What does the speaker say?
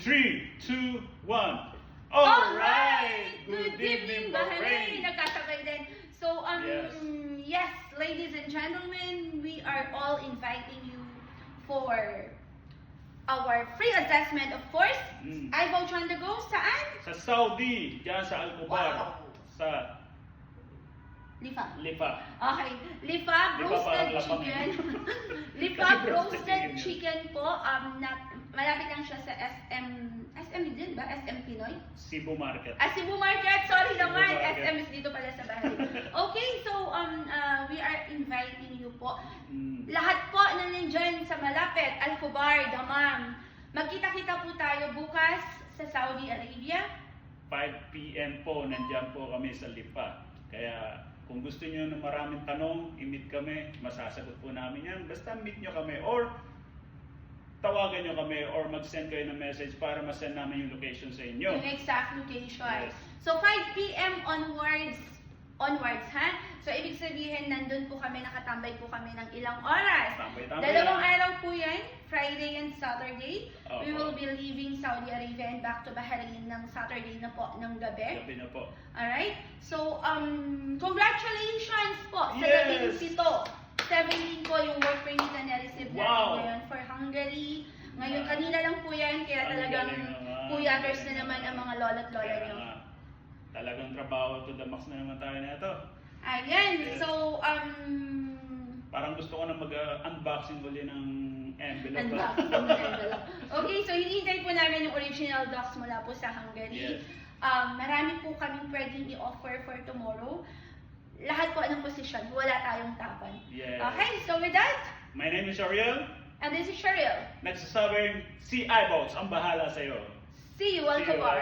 3, 2, 1. Alright! Good evening, Bahrain! Bahrain! Nagkasabay din. So, yes, ladies and gentlemen, we are all inviting you for our free assessment, of course. I vote on the go, saan? Sa Saudi, dyan sa Al-Kubar, Wow. sa Lifa. Lipa. Okay, Lifa Lifa parang roasted lapang chicken. eh. Lifa Kasi roasted roasted chicken chicken po. Malapit lang siya sa SM din ba? SM Pinoy? Cebu Market. Cebu Market, sorry Cebu naman. Market. SM is dito pala sa Bahrain. Okay, so we are inviting you po. Lahat po na nandyan sa malapit, Al-Kubar, Dammam. Magkita-kita po tayo bukas sa Saudi Arabia. 5 p.m. po, nandyan po kami sa Lipa. Kaya kung gusto nyo ng maraming tanong, i-meet kami, masasagot po namin yan. Basta meet nyo kami or tawagan nyo kami or mag-send kayo ng message para ma-send namin yung location sa inyo. Yung exact location. Yes. So 5 p.m. onwards, ha? So ibig sabihin, nandun po kami, nakatambay po kami ng ilang oras. Tambay-tambay Dalawang lang. araw po yan, Friday and Saturday. Opo. We will be leaving Saudi Arabia and back to Bahrain ng Saturday na po, ng gabi. Gabi na po. Alright? So, congratulations po sa Yes! labing sito. 17 po yung work permit na na-receive natin Wow! ngayon for Hungary. Ngayon, kanina lang po yan, kaya Ang talagang galing naman. puyaters na naman ang mga lola't lola Kaya nyo. nga, talagang trabaho to the max na naman tayo na ito. Ayan, Yes. so, Parang gusto ko na mag-unboxing uli ng envelope. unboxing ng envelope. Okay, so hinihintay po namin yung original docs mula po sa Hungary. Yes. Marami po kaming pwedeng i-offer for tomorrow. Lahat po ng posisyon, wala tayong tapan. Yes. Okay, so with that, My name is Ariel. and this is Cheryl. Nagsasabing si iBox ang bahala sa'yo. See you, See you, Al-Kubar.